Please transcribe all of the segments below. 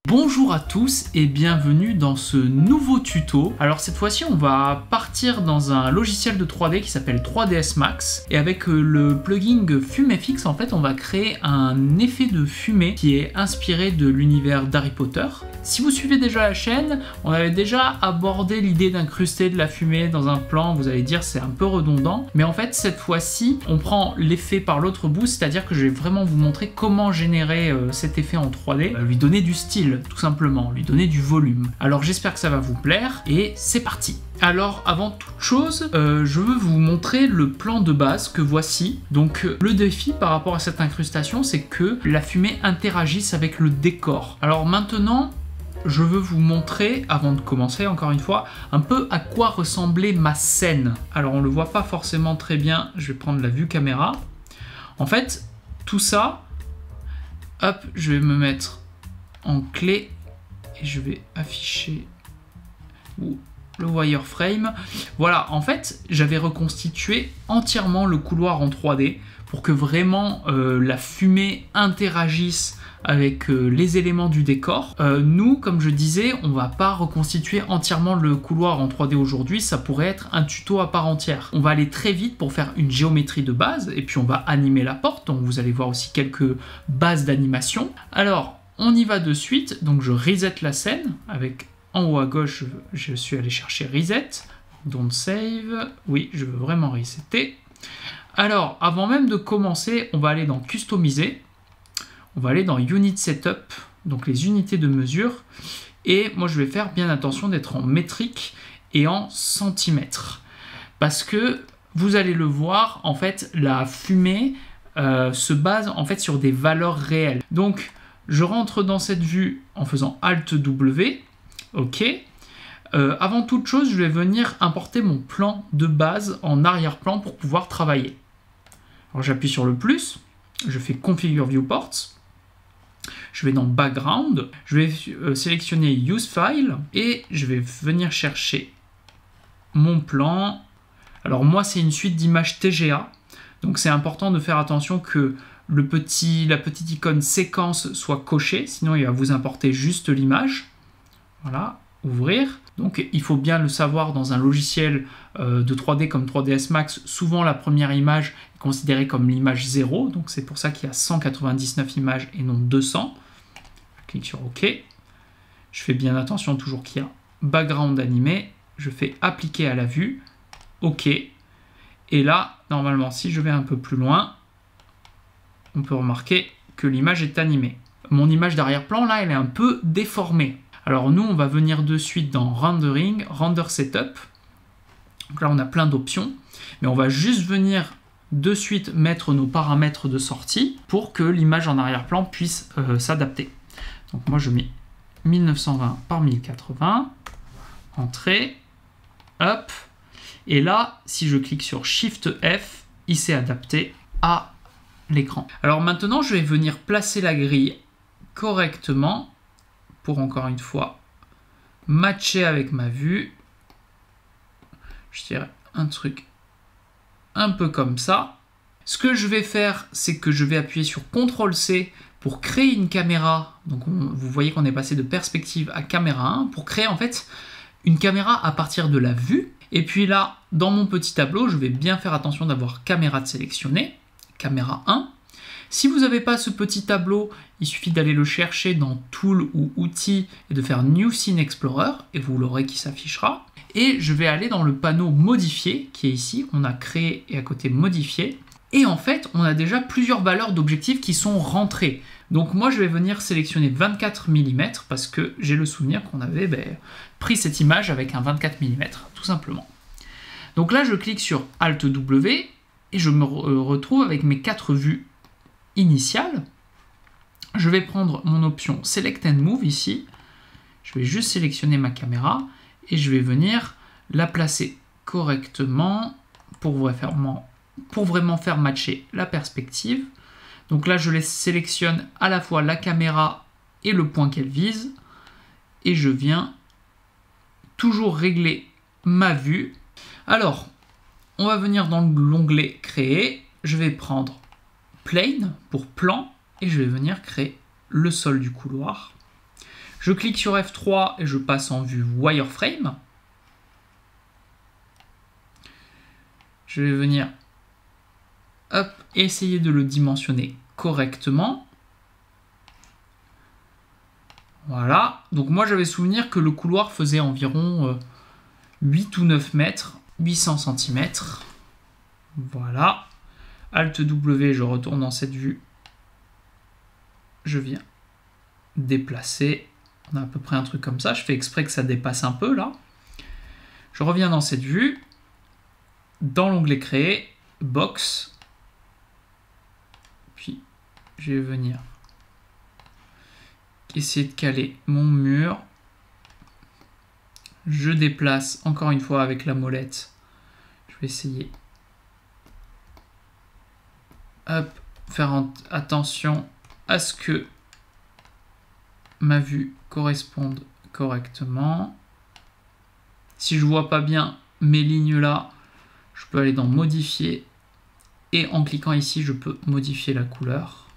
Bonjour à tous et bienvenue dans ce nouveau tuto. Alors cette fois-ci on va partir dans un logiciel de 3D qui s'appelle 3ds Max et avec le plugin FumeFX en fait on va créer un effet de fumée qui est inspiré de l'univers d'Harry Potter. Si vous suivez déjà la chaîne, on avait déjà abordé l'idée d'incruster de la fumée dans un plan, vous allez dire c'est un peu redondant, mais en fait cette fois-ci on prend l'effet par l'autre bout, c'est-à-dire que je vais vraiment vous montrer comment générer cet effet en 3D, lui donner du style tout simplement, lui donner du volume. Alors j'espère que ça va vous plaire et c'est parti. Alors avant toute chose, je veux vous montrer le plan de base que voici. Donc le défi par rapport à cette incrustation, c'est que la fumée interagisse avec le décor. Alors maintenant, je veux vous montrer, avant de commencer encore une fois, un peu à quoi ressemblait ma scène. Alors on le voit pas forcément très bien, je vais prendre la vue caméra. En fait, tout ça, hop, je vais me mettre en clé et je vais afficher le wireframe. Voilà, en fait, j'avais reconstitué entièrement le couloir en 3D pour que vraiment la fumée interagisse avec les éléments du décor. Nous, comme je disais, on va pas reconstituer entièrement le couloir en 3D aujourd'hui, ça pourrait être un tuto à part entière. On va aller très vite pour faire une géométrie de base, et puis on va animer la porte, donc vous allez voir aussi quelques bases d'animation. Alors, on y va de suite, donc je reset la scène, avec en haut à gauche, je suis allé chercher reset, don't save, oui, je veux vraiment resetter. Alors, avant même de commencer, on va aller dans customiser, on va aller dans unit setup, donc les unités de mesure, et moi je vais faire bien attention d'être en métrique et en centimètres, parce que vous allez le voir, en fait, la fumée se base en fait sur des valeurs réelles. Donc, je rentre dans cette vue en faisant Alt W, ok. Avant toute chose, je vais venir importer mon plan de base en arrière-plan pour pouvoir travailler. Alors j'appuie sur le plus, je fais Configure Viewports, je vais dans Background, je vais sélectionner Use File et je vais venir chercher mon plan. Alors moi c'est une suite d'images TGA, donc c'est important de faire attention que la petite icône séquence soit cochée, sinon il va vous importer juste l'image. Voilà, ouvrir. Donc il faut bien le savoir, dans un logiciel de 3D comme 3ds Max, souvent la première image est considérée comme l'image 0, donc c'est pour ça qu'il y a 199 images et non 200. Je clique sur OK. Je fais bien attention toujours qu'il y a background animé. Je fais appliquer à la vue. OK. Et là, normalement, si je vais un peu plus loin, on peut remarquer que l'image est animée. Mon image d'arrière-plan, là, elle est un peu déformée. Alors nous, on va venir de suite dans Rendering, Render Setup. Donc là, on a plein d'options, mais on va juste venir de suite mettre nos paramètres de sortie pour que l'image en arrière-plan puisse s'adapter. Donc moi, je mets 1920 par 1080, Entrée, hop, et là, si je clique sur Shift F, il s'est adapté à l'écran. Alors maintenant, je vais venir placer la grille correctement pour encore une fois matcher avec ma vue. Je dirais un truc un peu comme ça. Ce que je vais faire, c'est que je vais appuyer sur CTRL-C pour créer une caméra. Donc vous voyez qu'on est passé de perspective à caméra 1 pour créer en fait une caméra à partir de la vue. Et puis là, dans mon petit tableau, je vais bien faire attention d'avoir caméra de sélectionner, caméra 1. Si vous n'avez pas ce petit tableau, il suffit d'aller le chercher dans Tool ou Outils et de faire New Scene Explorer, et vous l'aurez qui s'affichera. Et je vais aller dans le panneau Modifier, qui est ici, on a créé et à côté Modifier. Et en fait, on a déjà plusieurs valeurs d'objectifs qui sont rentrées. Donc moi, je vais venir sélectionner 24 mm, parce que j'ai le souvenir qu'on avait pris cette image avec un 24 mm, tout simplement. Donc là, je clique sur Alt W, et je me retrouve avec mes 4 vues initiale. Je vais prendre mon option Select and Move ici. Je vais juste sélectionner ma caméra et je vais venir la placer correctement pour vraiment faire matcher la perspective. Donc là, je les sélectionne à la fois la caméra et le point qu'elle vise. Et je viens toujours régler ma vue. Alors, on va venir dans l'onglet Créer. Je vais prendre Plane pour plan et je vais venir créer le sol du couloir. Je clique sur F3 et je passe en vue wireframe. Je vais venir hop, essayer de le dimensionner correctement. Voilà. Donc moi j'avais souvenir que le couloir faisait environ 8 ou 9 mètres, 800 cm. Voilà. Alt W, je retourne dans cette vue. Je viens déplacer. On a à peu près un truc comme ça. Je fais exprès que ça dépasse un peu là. Je reviens dans cette vue. Dans l'onglet créer, box. Puis je vais venir essayer de caler mon mur. Je déplace encore une fois avec la molette. Je vais essayer. Hop, faire attention à ce que ma vue corresponde correctement. Si je vois pas bien mes lignes là, je peux aller dans modifier et en cliquant ici, je peux modifier la couleur.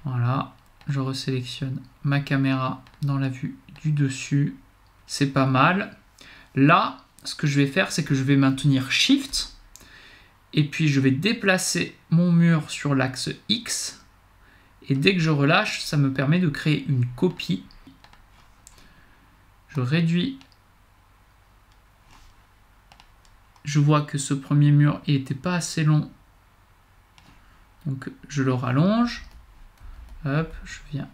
Voilà, je resélectionne ma caméra dans la vue du dessus. C'est pas mal. Là, ce que je vais faire, c'est que je vais maintenir Shift et puis je vais déplacer mon mur sur l'axe X. Et dès que je relâche, ça me permet de créer une copie. Je réduis. Je vois que ce premier mur n'était pas assez long. Donc je le rallonge. Hop, je viens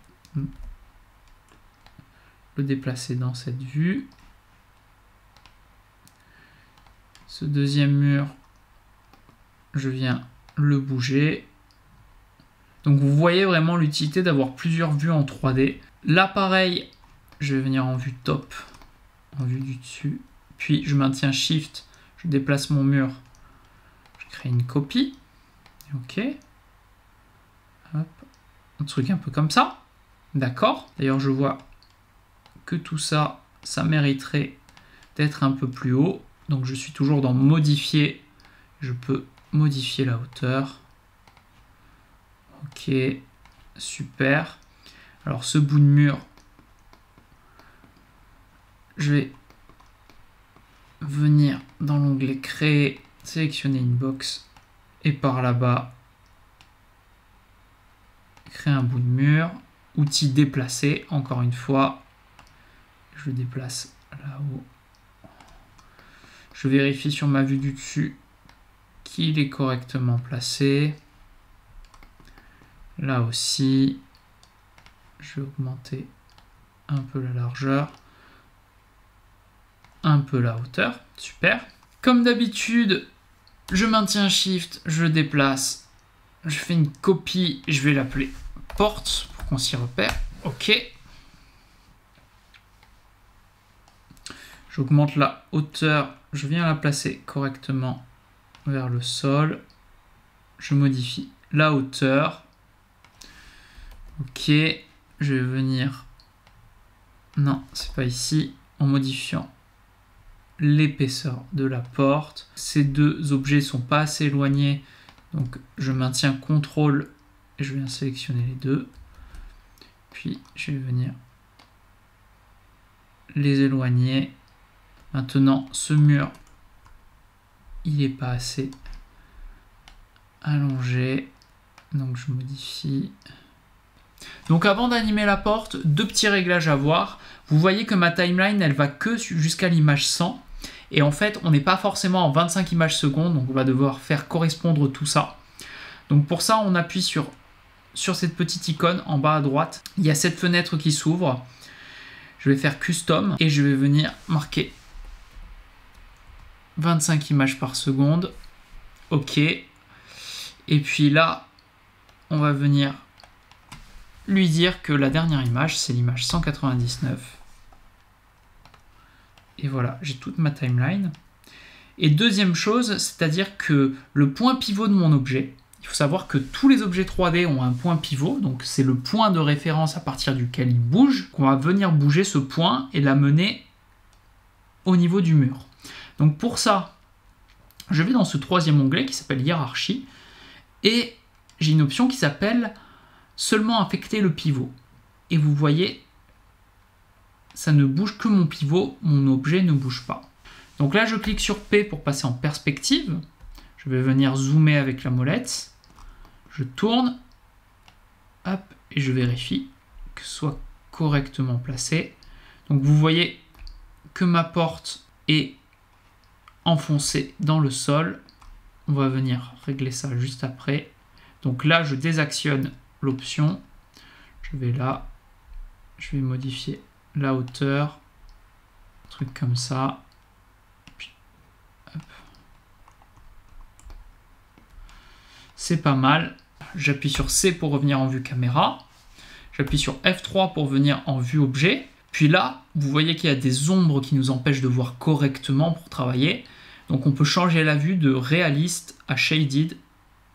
le déplacer dans cette vue. Ce deuxième mur, je viens le bouger. Donc vous voyez vraiment l'utilité d'avoir plusieurs vues en 3D. Là pareil, je vais venir en vue top, en vue du dessus. Puis je maintiens Shift, je déplace mon mur, je crée une copie. Ok. Hop. Un truc un peu comme ça. D'accord. D'ailleurs je vois que tout ça, ça mériterait d'être un peu plus haut. Donc je suis toujours dans modifier. Je peux modifier la hauteur. Ok, super. Alors ce bout de mur, je vais venir dans l'onglet créer, sélectionner une box et par là-bas, créer un bout de mur. Outil déplacer, encore une fois, je déplace là-haut. Je vérifie sur ma vue du dessus qu'il est correctement placé. Là aussi, je vais augmenter un peu la largeur, un peu la hauteur, super. Comme d'habitude, je maintiens Shift, je déplace, je fais une copie, je vais l'appeler porte pour qu'on s'y repère, ok. J'augmente la hauteur, je viens la placer correctement vers le sol, je modifie la hauteur. Ok, je vais venir, non, c'est pas ici, en modifiant l'épaisseur de la porte. Ces deux objets sont pas assez éloignés, donc je maintiens CTRL et je viens sélectionner les deux. Puis je vais venir les éloigner. Maintenant, ce mur, il n'est pas assez allongé, donc je modifie. Donc avant d'animer la porte, deux petits réglages à voir. Vous voyez que ma timeline, elle va que jusqu'à l'image 100. Et en fait, on n'est pas forcément en 25 images secondes, donc on va devoir faire correspondre tout ça. Donc pour ça, on appuie sur cette petite icône en bas à droite. Il y a cette fenêtre qui s'ouvre. Je vais faire Custom et je vais venir marquer 25 images par seconde. OK. Et puis là, on va venir lui dire que la dernière image, c'est l'image 199. Et voilà, j'ai toute ma timeline. Et deuxième chose, c'est-à-dire que le point pivot de mon objet, il faut savoir que tous les objets 3D ont un point pivot, donc c'est le point de référence à partir duquel il bouge, qu'on va venir bouger ce point et l'amener au niveau du mur. Donc pour ça, je vais dans ce troisième onglet qui s'appelle hiérarchie, et j'ai une option qui s'appelle seulement affecter le pivot. Et vous voyez, ça ne bouge que mon pivot, mon objet ne bouge pas. Donc là, je clique sur P pour passer en perspective. Je vais venir zoomer avec la molette. Je tourne, hop, et je vérifie que ce soit correctement placé. Donc vous voyez que ma porte est enfoncée dans le sol. On va venir régler ça juste après. Donc là, je désactionne l'option. Je vais là, je vais modifier la hauteur, un truc comme ça. Puis, c'est pas mal. J'appuie sur C pour revenir en vue caméra. J'appuie sur F3 pour venir en vue objet. Puis là, vous voyez qu'il y a des ombres qui nous empêchent de voir correctement pour travailler. Donc on peut changer la vue de réaliste à shaded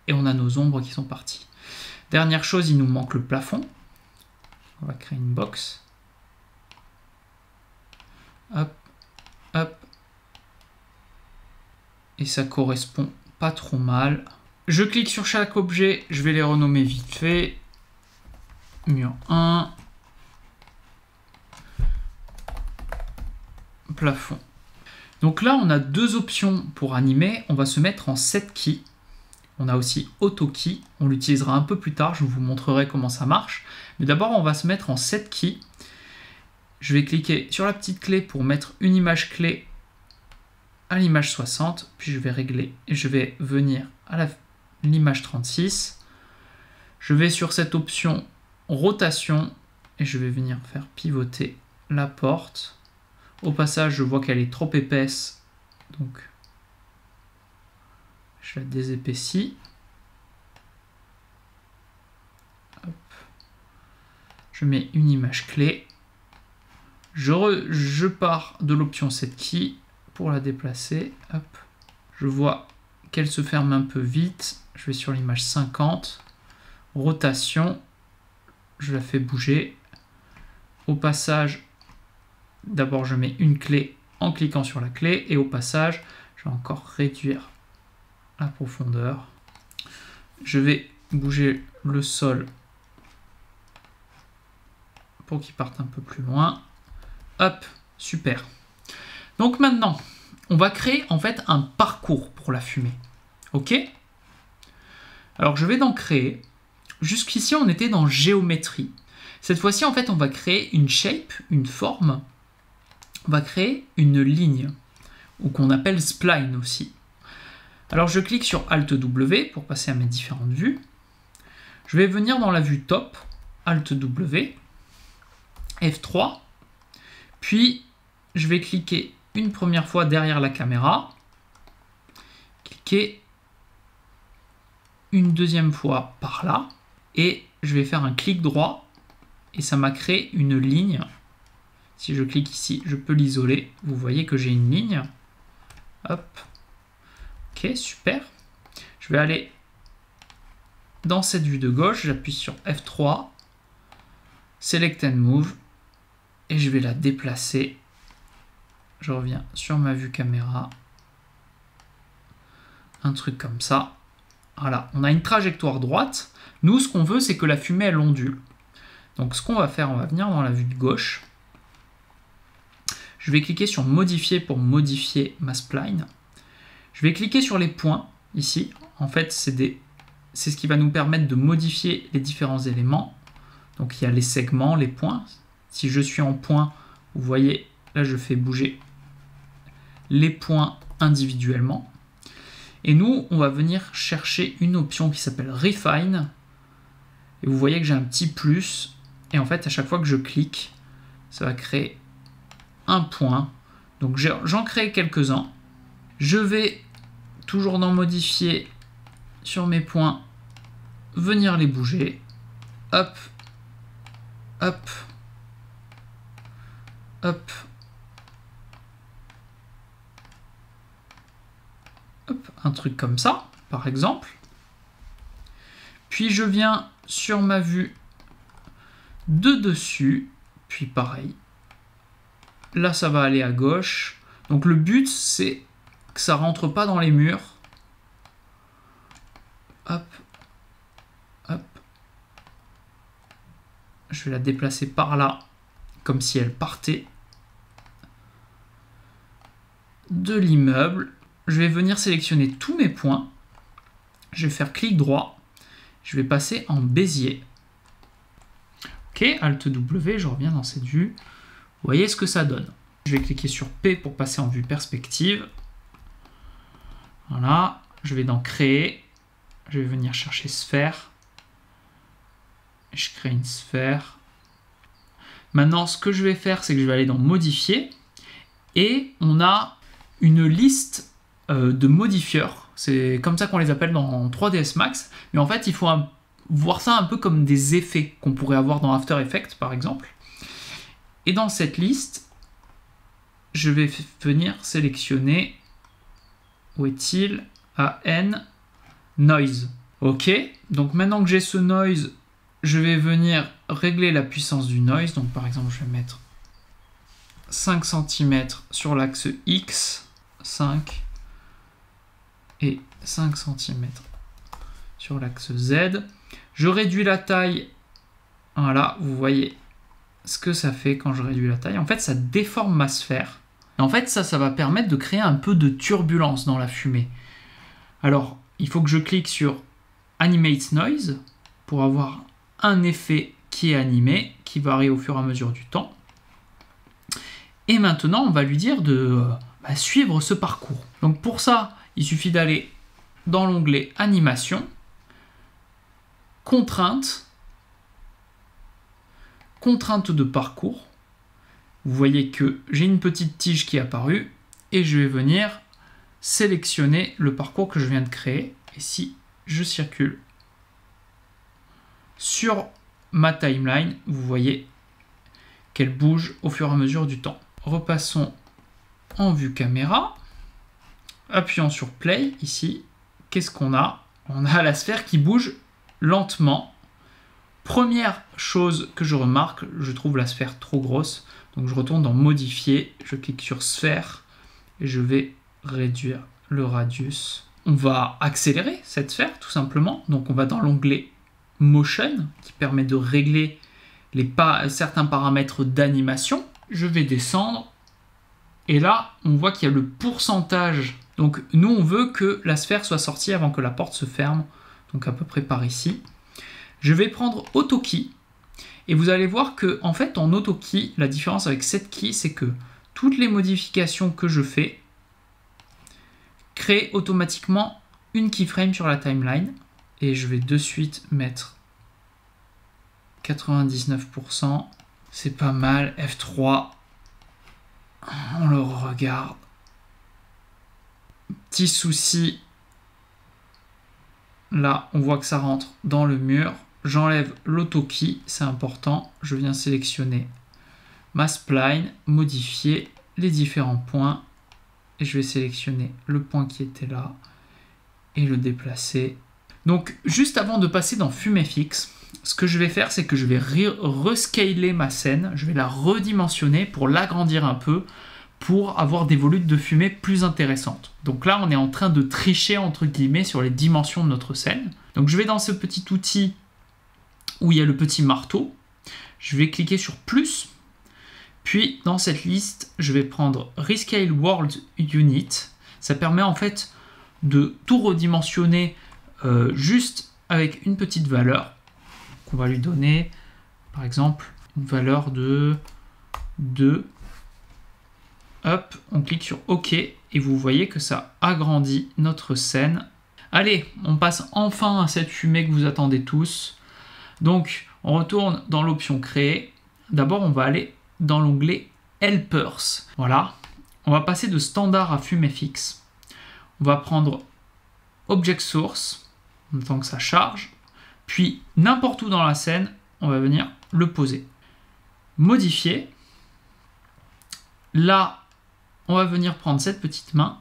et on a nos ombres qui sont parties. Dernière chose, il nous manque le plafond. On va créer une box. Hop, hop. Et ça correspond pas trop mal. Je clique sur chaque objet, je vais les renommer vite fait. Mur 1. Plafond. Donc là, on a deux options pour animer. On va se mettre en set key. On a aussi auto key. On l'utilisera un peu plus tard. Je vous montrerai comment ça marche. Mais d'abord, on va se mettre en set key. Je vais cliquer sur la petite clé pour mettre une image clé à l'image 60. Puis je vais régler et je vais venir à l'image 36. Je vais sur cette option rotation et je vais venir faire pivoter la porte. Au passage, je vois qu'elle est trop épaisse, donc je la désépaissis. Hop. Je mets une image clé. Je pars de l'option set key pour la déplacer. Hop. Je vois qu'elle se ferme un peu vite. Je vais sur l'image 50. Rotation. Je la fais bouger. Au passage, d'abord, je mets une clé en cliquant sur la clé et au passage, je vais encore réduire la profondeur. Je vais bouger le sol pour qu'il parte un peu plus loin. Hop, super. Donc maintenant, on va créer en fait un parcours pour la fumée. Ok? Alors je vais dans créer. Jusqu'ici, on était dans géométrie. Cette fois-ci, en fait, on va créer une shape, une forme. On va créer une ligne, ou qu'on appelle spline aussi. Alors je clique sur Alt W pour passer à mes différentes vues. Je vais venir dans la vue top, Alt W, F3, puis je vais cliquer une première fois derrière la caméra, cliquer une deuxième fois par là, et je vais faire un clic droit, et ça m'a créé une ligne. Si je clique ici, je peux l'isoler. Vous voyez que j'ai une ligne. Hop. Ok, super. Je vais aller dans cette vue de gauche. J'appuie sur F3. Select and Move. Et je vais la déplacer. Je reviens sur ma vue caméra. Un truc comme ça. Voilà, on a une trajectoire droite. Nous, ce qu'on veut, c'est que la fumée, elle ondule. Donc, ce qu'on va faire, on va venir dans la vue de gauche. Je vais cliquer sur modifier pour modifier ma spline. Je vais cliquer sur les points ici. En fait, c'est ce qui va nous permettre de modifier les différents éléments. Donc il y a les segments, les points. Si je suis en point, vous voyez, là je fais bouger les points individuellement. Et nous, on va venir chercher une option qui s'appelle Refine. Et vous voyez que j'ai un petit plus. Et en fait, à chaque fois que je clique, ça va créer un point. Donc j'en crée quelques-uns. Je vais toujours dans modifier sur mes points, venir les bouger. Hop, hop, hop, hop, un truc comme ça, par exemple. Puis je viens sur ma vue de dessus, puis pareil. Là, ça va aller à gauche. Donc le but, c'est que ça rentre pas dans les murs. Hop, hop. Je vais la déplacer par là comme si elle partait de l'immeuble. Je vais venir sélectionner tous mes points. Je vais faire clic droit. Je vais passer en Bézier. Ok, Alt W, je reviens dans cette vue. Vous voyez ce que ça donne. Je vais cliquer sur P pour passer en vue perspective. Voilà, je vais dans Créer. Je vais venir chercher Sphère. Je crée une sphère. Maintenant, ce que je vais faire, c'est que je vais aller dans Modifier. Et on a une liste de modifieurs. C'est comme ça qu'on les appelle dans 3ds Max. Mais en fait, il faut voir ça un peu comme des effets qu'on pourrait avoir dans After Effects, par exemple. Et dans cette liste, je vais venir sélectionner, où est-il? AN, Noise. Ok, donc maintenant que j'ai ce noise, je vais venir régler la puissance du noise. Donc par exemple, je vais mettre 5 cm sur l'axe X, 5, et 5 cm sur l'axe Z. Je réduis la taille. Voilà, vous voyez ce que ça fait quand je réduis la taille. En fait, ça déforme ma sphère. Et en fait, ça va permettre de créer un peu de turbulence dans la fumée. Alors, il faut que je clique sur Animate Noise pour avoir un effet qui est animé, qui varie au fur et à mesure du temps. Et maintenant, on va lui dire de suivre ce parcours. Donc pour ça, il suffit d'aller dans l'onglet Animation, Contraintes, Contrainte de parcours. Vous voyez que j'ai une petite tige qui est apparue et je vais venir sélectionner le parcours que je viens de créer. Et si je circule sur ma timeline, vous voyez qu'elle bouge au fur et à mesure du temps. Repassons en vue caméra. Appuyons sur Play ici. Qu'est-ce qu'on a? On a la sphère qui bouge lentement. Première chose que je remarque, je trouve la sphère trop grosse. Donc je retourne dans Modifier, je clique sur Sphère et je vais réduire le radius. On va accélérer cette sphère tout simplement. Donc on va dans l'onglet Motion qui permet de régler certains paramètres d'animation. Je vais descendre et là on voit qu'il y a le pourcentage. Donc nous on veut que la sphère soit sortie avant que la porte se ferme. Donc à peu près par ici. Je vais prendre AutoKey. Et vous allez voir que en fait en AutoKey, la différence avec cette key, c'est que toutes les modifications que je fais créent automatiquement une keyframe sur la timeline. Et je vais de suite mettre 99%. C'est pas mal. F3. On le regarde. Petit souci. Là, on voit que ça rentre dans le mur. J'enlève l'AutoKey, c'est important. Je viens sélectionner ma spline, modifier les différents points. Et je vais sélectionner le point qui était là et le déplacer. Donc, juste avant de passer dans FumeFX, ce que je vais faire, c'est que je vais rescaler ma scène. Je vais la redimensionner pour l'agrandir un peu, pour avoir des volutes de fumée plus intéressantes. Donc là, on est en train de tricher, entre guillemets, sur les dimensions de notre scène. Donc je vais dans ce petit outil où il y a le petit marteau. Je vais cliquer sur plus. Puis, dans cette liste, je vais prendre Rescale World Unit. Ça permet en fait de tout redimensionner juste avec une petite valeur qu'on va lui donner. Par exemple, une valeur de 2. Hop, on clique sur OK et vous voyez que ça agrandit notre scène. Allez, on passe enfin à cette fumée que vous attendez tous. Donc, on retourne dans l'option Créer. D'abord, on va aller dans l'onglet Helpers. Voilà, on va passer de standard à FumeFX. On va prendre Object Source, en même temps que ça charge. Puis, n'importe où dans la scène, on va venir le poser. Modifier. Là, on va venir prendre cette petite main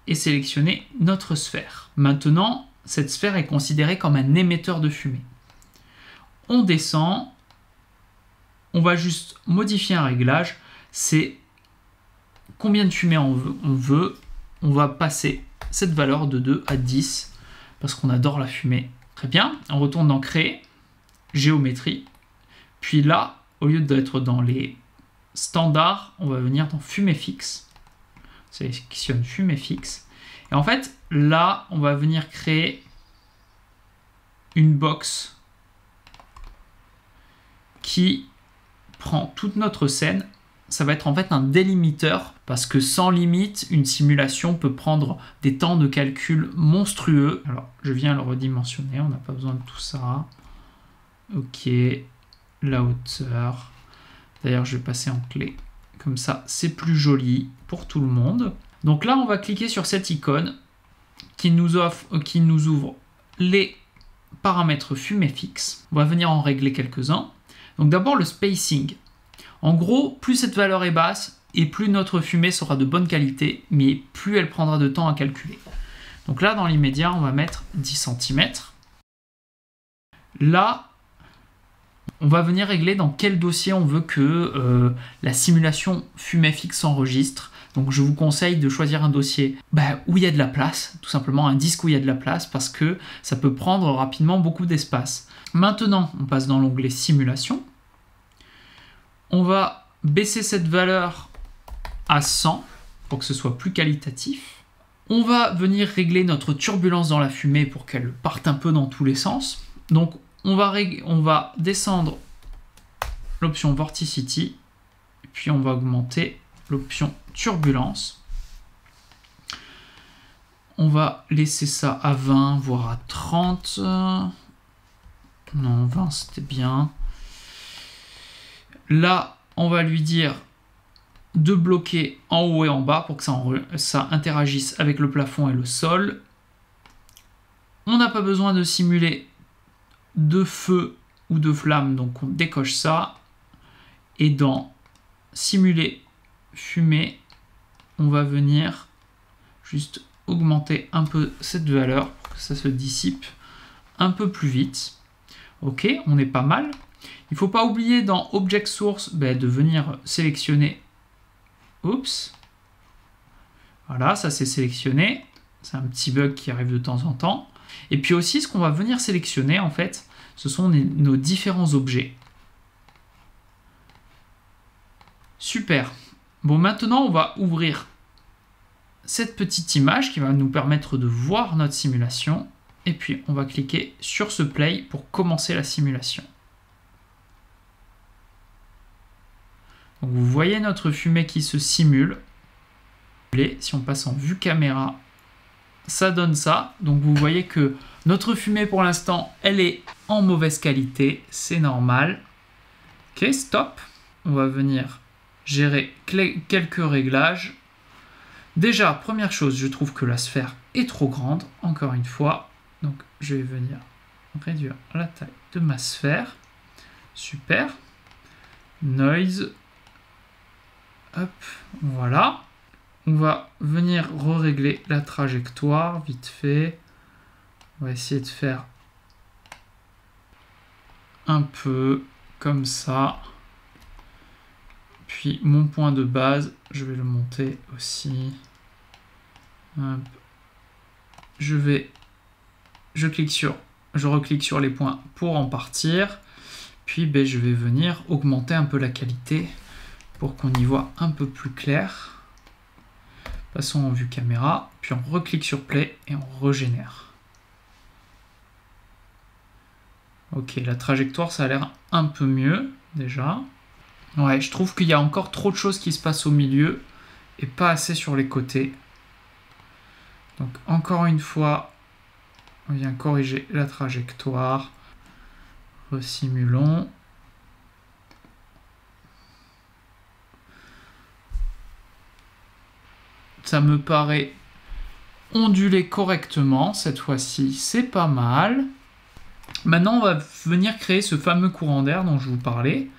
et sélectionner notre sphère. Maintenant, cette sphère est considérée comme un émetteur de fumée. On descend, on va juste modifier un réglage, c'est combien de fumée on veut. On va passer cette valeur de 2 à 10 parce qu'on adore la fumée. Très bien, on retourne dans Créer, Géométrie. Puis là, au lieu d'être dans les standard, on va venir dans fumée fixe. Sélectionne fumée fixe. Et en fait, là, on va venir créer une box qui prend toute notre scène. Ça va être en fait un délimiteur parce que sans limite, une simulation peut prendre des temps de calcul monstrueux. Alors, je viens le redimensionner, on n'a pas besoin de tout ça. Ok, la hauteur. D'ailleurs, je vais passer en clé. Comme ça, c'est plus joli pour tout le monde. Donc là, on va cliquer sur cette icône qui nous ouvre les paramètres fumée fixe. On va venir en régler quelques-uns. Donc d'abord, le spacing. En gros, plus cette valeur est basse et plus notre fumée sera de bonne qualité, mais plus elle prendra de temps à calculer. Donc là, dans l'immédiat, on va mettre 10 cm. Là, on va venir régler dans quel dossier on veut que la simulation fumée fixe s'enregistre. Donc je vous conseille de choisir un dossier où il y a de la place, tout simplement un disque où il y a de la place, parce que ça peut prendre rapidement beaucoup d'espace. Maintenant, on passe dans l'onglet simulation. On va baisser cette valeur à 100 pour que ce soit plus qualitatif. On va venir régler notre turbulence dans la fumée pour qu'elle parte un peu dans tous les sens. Donc on va descendre l'option Vorticity, puis on va augmenter l'option Turbulence. On va laisser ça à 20, voire à 30. Non, 20 c'était bien. Là, on va lui dire de bloquer en haut et en bas pour que ça interagisse avec le plafond et le sol. On n'a pas besoin de simuler de feu ou de flamme, donc on décoche ça. Et dans simuler fumée, on va venir juste augmenter un peu cette valeur pour que ça se dissipe un peu plus vite. Ok, on est pas mal. Il ne faut pas oublier dans Object Source de venir sélectionner. Oups. Voilà, ça c'est sélectionné. C'est un petit bug qui arrive de temps en temps. Et puis aussi, ce qu'on va venir sélectionner, en fait, ce sont nos différents objets. Super. Bon, maintenant, on va ouvrir cette petite image qui va nous permettre de voir notre simulation. Et puis, on va cliquer sur ce play pour commencer la simulation. Donc, vous voyez notre fumée qui se simule. Si on passe en vue caméra, ça donne ça. Donc, vous voyez que notre fumée, pour l'instant, elle est en mauvaise qualité. C'est normal. Ok, stop. On va venir gérer quelques réglages. Déjà, première chose, je trouve que la sphère est trop grande, encore une fois. Donc, je vais venir réduire la taille de ma sphère. Super. Noise. Hop, voilà. On va venir régler la trajectoire, vite fait. On va essayer de faire un peu comme ça. Puis mon point de base, je vais le monter aussi. Hop. Je reclique sur les points pour en partir. Puis je vais venir augmenter un peu la qualité pour qu'on y voit un peu plus clair. Passons en vue caméra, puis on reclique sur play et on régénère. Ok, la trajectoire, ça a l'air un peu mieux déjà. Ouais, je trouve qu'il y a encore trop de choses qui se passent au milieu et pas assez sur les côtés. Donc encore une fois, on vient corriger la trajectoire. Resimulons. Ça me paraît onduler correctement cette fois-ci, c'est pas mal. Maintenant, on va venir créer ce fameux courant d'air dont je vous parlais.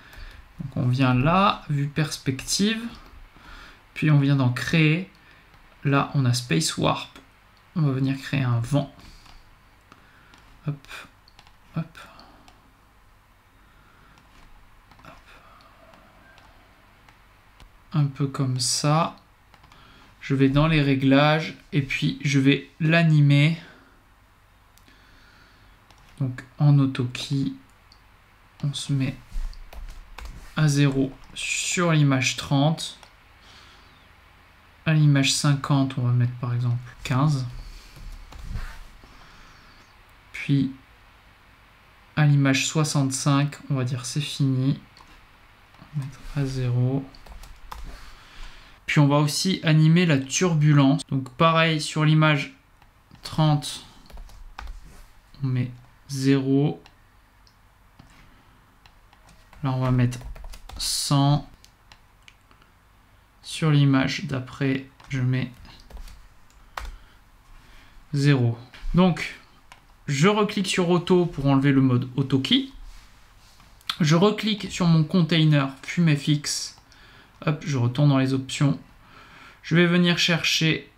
Donc on vient là, vue perspective, puis on vient d'en créer. Là, on a Space Warp. On va venir créer un vent. Hop, hop. Hop. Un peu comme ça. Je vais dans les réglages et puis je vais l'animer. Donc en auto-key, on se met à 0 sur l'image 30. À l'image 50, on va mettre par exemple 15. Puis à l'image 65, on va dire c'est fini. On va mettre à 0. Puis on va aussi animer la turbulence. Donc pareil, sur l'image 30, on met 0. Là, on va mettre 100. Sur l'image d'après, je mets 0. Donc, je reclique sur Auto pour enlever le mode AutoKey. Je reclique sur mon container FumeFX. Hop, je retourne dans les options. Je vais venir chercher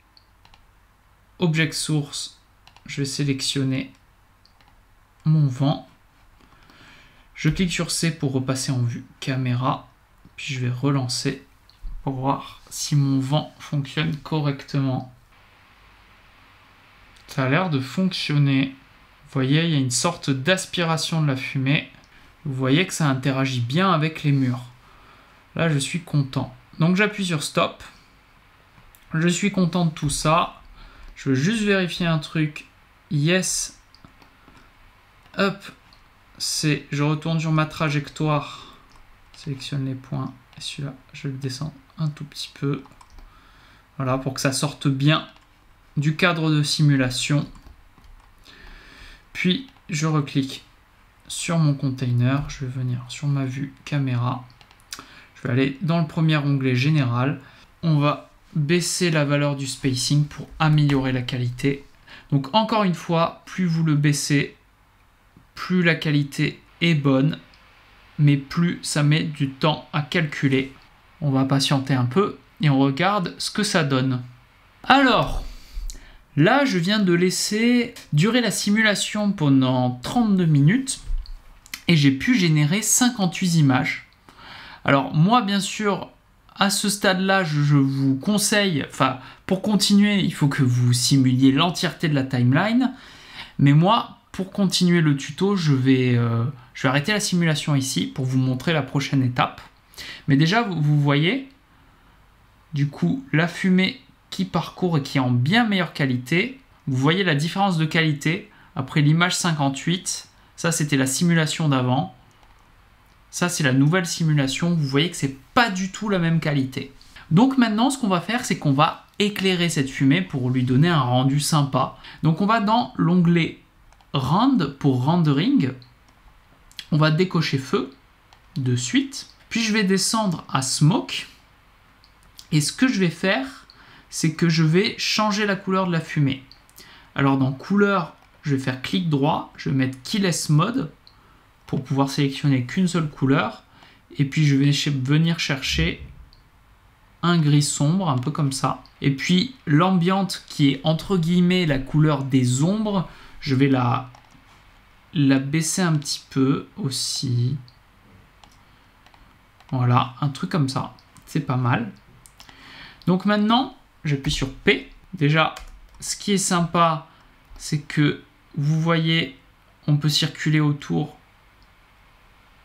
Object Source. Je vais sélectionner mon vent. Je clique sur C pour repasser en vue caméra. Puis je vais relancer pour voir si mon vent fonctionne correctement. Ça a l'air de fonctionner. Vous voyez, il y a une sorte d'aspiration de la fumée. Vous voyez que ça interagit bien avec les murs. Là, je suis content. Donc j'appuie sur Stop. Je suis content de tout ça. Je veux juste vérifier un truc. Yes. Hop. Je retourne sur ma trajectoire. Sélectionne les points. Et celui-là, je le descends un tout petit peu. Voilà, pour que ça sorte bien du cadre de simulation. Puis, je reclique sur mon container. Je vais venir sur ma vue caméra. Je vais aller dans le premier onglet général. On va baisser la valeur du spacing pour améliorer la qualité. Donc, encore une fois, plus vous le baissez, plus la qualité est bonne, mais plus ça met du temps à calculer. On va patienter un peu et on regarde ce que ça donne. Alors, là, je viens de laisser durer la simulation pendant 32 minutes et j'ai pu générer 58 images. Alors, moi, bien sûr, à ce stade-là, je vous conseille, enfin, pour continuer, il faut que vous simuliez l'entièreté de la timeline. Mais moi, pour continuer le tuto, je vais arrêter la simulation ici pour vous montrer la prochaine étape. Mais déjà, vous voyez, du coup, la fumée qui parcourt et qui est en bien meilleure qualité. Vous voyez la différence de qualité après l'image 58. Ça, c'était la simulation d'avant. Ça, c'est la nouvelle simulation. Vous voyez que c'est pas du tout la même qualité. Donc maintenant, ce qu'on va faire, c'est qu'on va éclairer cette fumée pour lui donner un rendu sympa. Donc on va dans l'onglet Rend pour Rendering. On va décocher Feu de suite. Puis je vais descendre à Smoke. Et ce que je vais faire, c'est que je vais changer la couleur de la fumée. Alors dans Couleur, je vais faire clic droit. Je vais mettre Keyless Mode pour pouvoir sélectionner qu'une seule couleur. Et puis je vais venir chercher un gris sombre, un peu comme ça. Et puis l'ambiante qui est entre guillemets la couleur des ombres, je vais la baisser un petit peu aussi. Voilà, un truc comme ça. C'est pas mal. Donc maintenant, j'appuie sur P. Déjà, ce qui est sympa, c'est que vous voyez, on peut circuler autour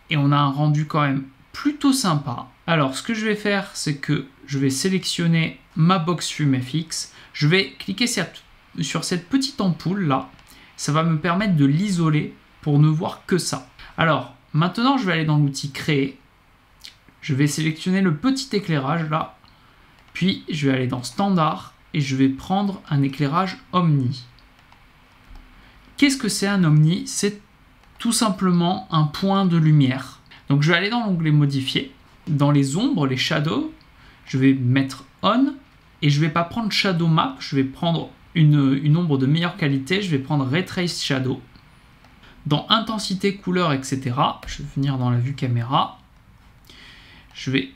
et on a un rendu quand même plutôt sympa. Alors, ce que je vais faire, c'est que je vais sélectionner ma box FumeFX. Je vais cliquer sur cette petite ampoule là. Ça va me permettre de l'isoler pour ne voir que ça. Alors, maintenant, je vais aller dans l'outil Créer. Je vais sélectionner le petit éclairage là. Puis, je vais aller dans Standard et je vais prendre un éclairage Omni. Qu'est-ce que c'est un Omni? C'est tout simplement un point de lumière. Donc, je vais aller dans l'onglet Modifier. Dans les ombres, les shadows, je vais mettre On et je ne vais pas prendre Shadow Map. Je vais prendre une ombre de meilleure qualité. Je vais prendre Ray Trace Shadow. Dans Intensité, Couleur, etc. Je vais venir dans la vue caméra. Je vais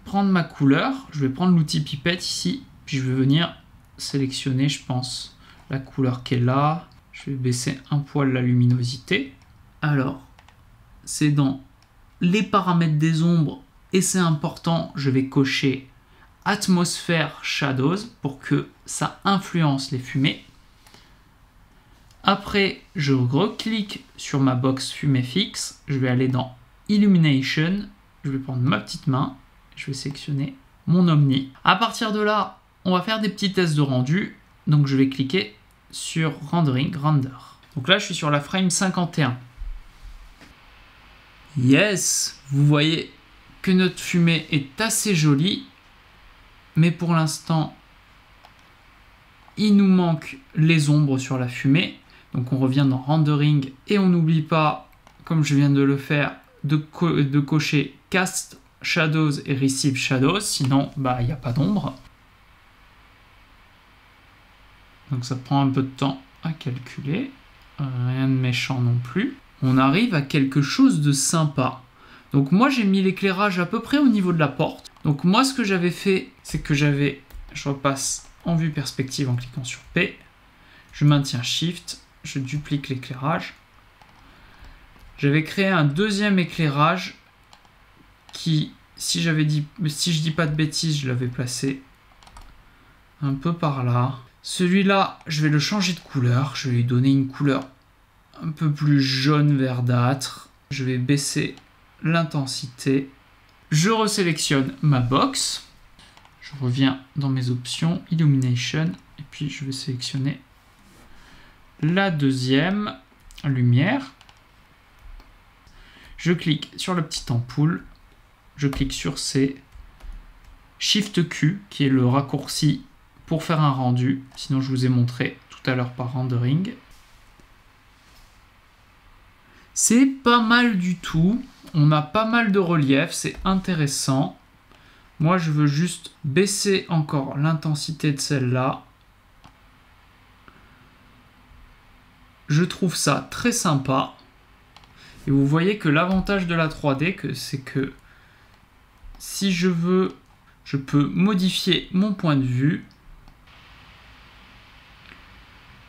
prendre ma couleur. Je vais prendre l'outil pipette ici. Puis je vais venir sélectionner, je pense, la couleur qui est là. Je vais baisser un poil la luminosité. Alors, c'est dans les paramètres des ombres. Et c'est important, je vais cocher Atmosphère Shadows pour que ça influence les fumées. Après, je reclique sur ma box FumeFX. Je vais aller dans Illumination. je vais prendre ma petite main, je vais sélectionner mon Omni. À partir de là, on va faire des petits tests de rendu. Donc je vais cliquer sur Rendering, Render. Donc là, je suis sur la frame 51. Yes, vous voyez que notre fumée est assez jolie, mais pour l'instant, il nous manque les ombres sur la fumée. Donc on revient dans Rendering et on n'oublie pas, comme je viens de le faire, de cocher Cast Shadows et Receive Shadows, sinon il n'y a pas d'ombre. Donc ça prend un peu de temps à calculer, rien de méchant non plus. On arrive à quelque chose de sympa. Donc moi j'ai mis l'éclairage à peu près au niveau de la porte. Donc moi ce que j'avais fait, c'est que je repasse en vue perspective en cliquant sur P, je maintiens Shift, je duplique l'éclairage. J'avais créé un deuxième éclairage qui, si je dis pas de bêtises, je l'avais placé un peu par là. Celui-là, je vais le changer de couleur. Je vais lui donner une couleur un peu plus jaune verdâtre. Je vais baisser l'intensité. Je resélectionne ma box. Je reviens dans mes options, Illumination, et puis je vais sélectionner la deuxième lumière. Je clique sur la petite ampoule. Je clique sur C. Shift Q, qui est le raccourci pour faire un rendu. Sinon, je vous ai montré tout à l'heure par Rendering. C'est pas mal du tout. On a pas mal de relief. C'est intéressant. Moi, je veux juste baisser encore l'intensité de celle-là. Je trouve ça très sympa. Et vous voyez que l'avantage de la 3D, c'est que si je veux, je peux modifier mon point de vue.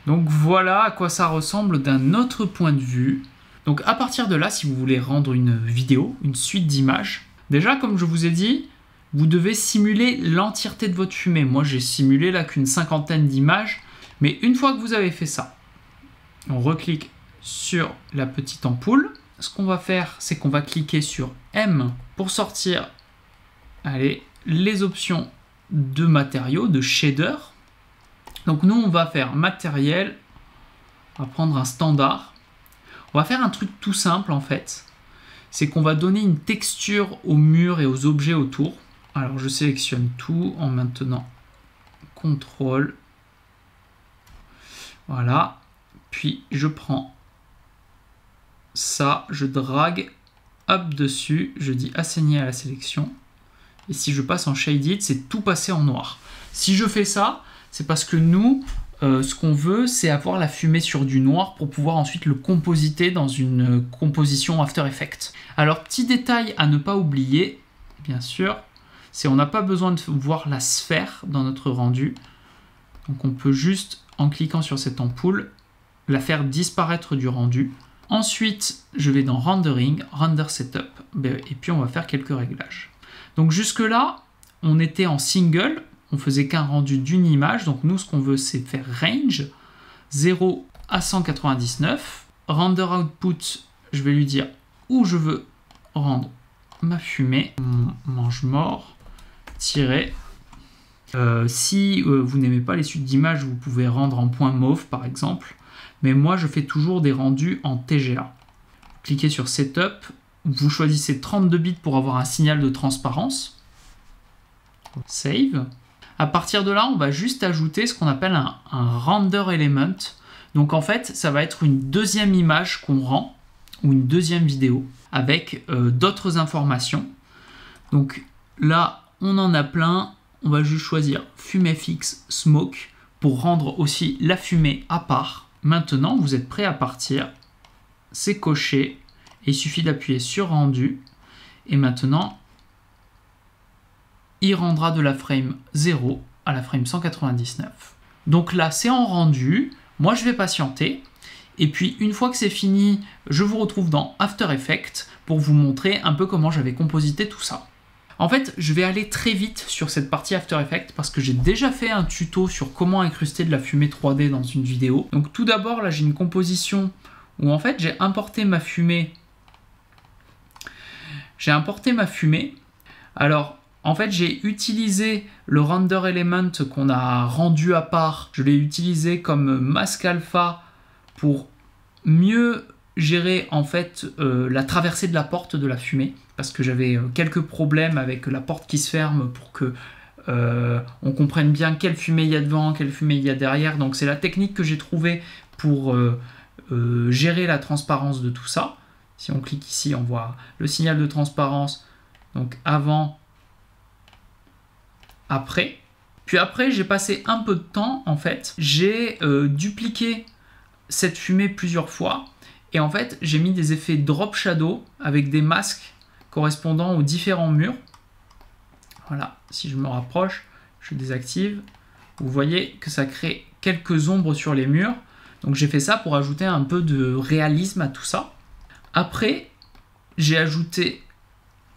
Donc voilà à quoi ça ressemble d'un autre point de vue. Donc à partir de là, si vous voulez rendre une vidéo, une suite d'images, déjà comme je vous ai dit, vous devez simuler l'entièreté de votre fumée. Moi j'ai simulé là qu'une 50aine d'images, mais une fois que vous avez fait ça, on reclique sur la petite ampoule. Ce qu'on va faire, c'est qu'on va cliquer sur M pour sortir les options de matériaux, de shader. Donc nous, on va faire matériel, on va prendre un standard. On va faire un truc tout simple en fait. C'est qu'on va donner une texture aux murs et aux objets autour. Alors je sélectionne tout en maintenant CTRL. Voilà. Puis je prends ça, je drague hop dessus, je dis assigner à la sélection. Et si je passe en Shaded, c'est tout passé en noir. Si je fais ça, c'est parce que nous, ce qu'on veut, c'est avoir la fumée sur du noir pour pouvoir ensuite le compositer dans une composition After Effects. Alors, petit détail à ne pas oublier, bien sûr, c'est on n'a pas besoin de voir la sphère dans notre rendu. Donc, on peut juste, en cliquant sur cette ampoule, la faire disparaître du rendu. Ensuite, je vais dans Rendering, Render Setup, et puis on va faire quelques réglages. Donc jusque-là, on était en single, on faisait qu'un rendu d'une image. Donc nous, ce qu'on veut, c'est faire range 0 à 199. Render output, je vais lui dire où je veux rendre ma fumée. Mange-mort, tirer. Si vous n'aimez pas les suites d'images, vous pouvez rendre en point mauve, par exemple. Mais moi, je fais toujours des rendus en TGA. Cliquez sur Setup. Vous choisissez 32 bits pour avoir un signal de transparence. Save. À partir de là, on va juste ajouter ce qu'on appelle un render element. Donc en fait, ça va être une deuxième image qu'on rend, ou une deuxième vidéo, avec d'autres informations. Donc là, on en a plein. On va juste choisir FumeFX Smoke pour rendre aussi la fumée à part. Maintenant, vous êtes prêt à partir. C'est coché. Il suffit d'appuyer sur rendu. Et maintenant, il rendra de la frame 0 à la frame 199. Donc là, c'est en rendu. Moi, je vais patienter. Et puis, une fois que c'est fini, je vous retrouve dans After Effects pour vous montrer un peu comment j'avais composité tout ça. En fait, je vais aller très vite sur cette partie After Effects parce que j'ai déjà fait un tuto sur comment incruster de la fumée 3D dans une vidéo. Donc tout d'abord, là, j'ai une composition où en fait, j'ai importé ma fumée j'ai importé ma fumée. Alors, en fait, j'ai utilisé le render element qu'on a rendu à part. Je l'ai utilisé comme masque alpha pour mieux gérer en fait la traversée de la porte de la fumée, parce que j'avais quelques problèmes avec la porte qui se ferme pour que on comprenne bien quelle fumée il y a devant, quelle fumée il y a derrière. Donc c'est la technique que j'ai trouvée pour gérer la transparence de tout ça. Si on clique ici, on voit le signal de transparence, donc avant, après. Puis après, j'ai passé un peu de temps, en fait. J'ai dupliqué cette fumée plusieurs fois. Et en fait, j'ai mis des effets drop shadow avec des masques correspondant aux différents murs. Voilà, si je me rapproche, je désactive. Vous voyez que ça crée quelques ombres sur les murs. Donc j'ai fait ça pour ajouter un peu de réalisme à tout ça. Après, j'ai ajouté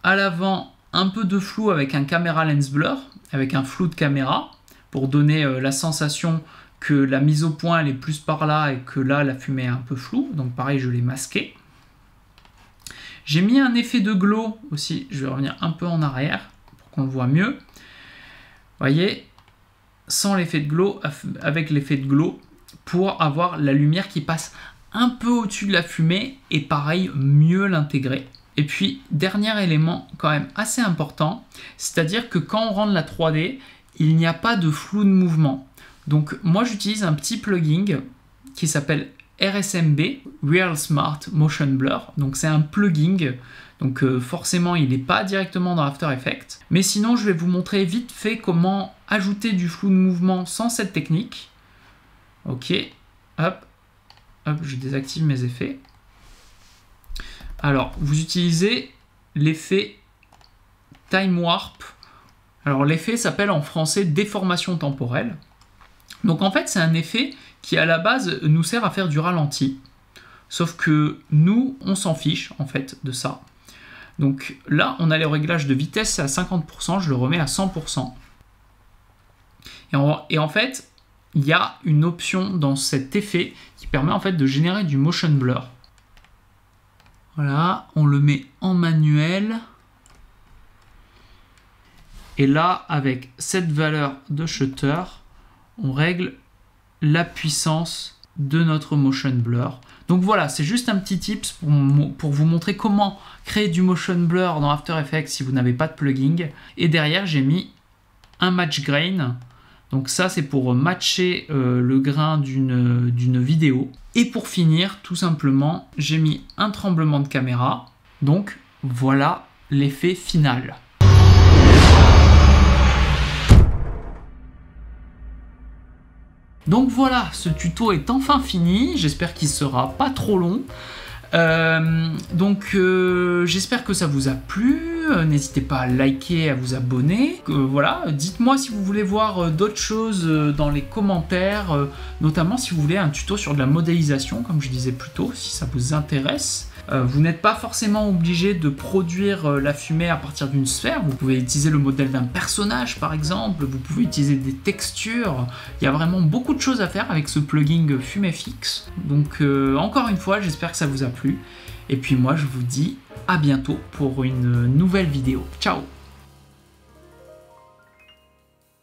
à l'avant un peu de flou avec un camera lens blur, avec un flou de caméra, pour donner la sensation que la mise au point elle est plus par là et que là la fumée est un peu floue. Donc pareil, je l'ai masqué. J'ai mis un effet de glow aussi, je vais revenir un peu en arrière pour qu'on le voit mieux. Vous voyez, sans l'effet de glow, avec l'effet de glow, pour avoir la lumière qui passe un peu au-dessus de la fumée et pareil, mieux l'intégrer. Et puis, dernier élément quand même assez important, c'est-à-dire que quand on rend la 3D, il n'y a pas de flou de mouvement. Donc moi j'utilise un petit plugin qui s'appelle RSMB, Real Smart Motion Blur. Donc c'est un plugin, donc forcément il n'est pas directement dans After Effects. Mais sinon je vais vous montrer vite fait comment ajouter du flou de mouvement sans cette technique. Ok, hop, hop, je désactive mes effets. Alors, vous utilisez l'effet Time Warp. Alors, l'effet s'appelle en français déformation temporelle. Donc, en fait, c'est un effet qui, à la base, nous sert à faire du ralenti. Sauf que nous, on s'en fiche, en fait, de ça. Donc, là, on a les réglages de vitesse à 50%, je le remets à 100%. Et en fait, il y a une option dans cet effet qui permet, en fait, de générer du motion blur. Voilà, on le met en manuel. Et là, avec cette valeur de shutter, on règle la puissance de notre motion blur. Donc voilà, c'est juste un petit tips pour vous montrer comment créer du motion blur dans After Effects si vous n'avez pas de plugin. Et derrière, j'ai mis un match grain. Donc ça, c'est pour matcher le grain d'une vidéo. Et pour finir, tout simplement, j'ai mis un tremblement de caméra. Donc voilà l'effet final. Donc voilà, ce tuto est enfin fini. J'espère qu'il sera pas trop long. J'espère que ça vous a plu. N'hésitez pas à liker, à vous abonner. Voilà, dites-moi si vous voulez voir d'autres choses dans les commentaires, notamment si vous voulez un tuto sur de la modélisation, comme je disais plus tôt, si ça vous intéresse. Vous n'êtes pas forcément obligé de produire la fumée à partir d'une sphère. Vous pouvez utiliser le modèle d'un personnage, par exemple. Vous pouvez utiliser des textures. Il y a vraiment beaucoup de choses à faire avec ce plugin FumeFX. Donc, encore une fois, j'espère que ça vous a plu. Et puis moi, je vous dis à bientôt pour une nouvelle vidéo. Ciao!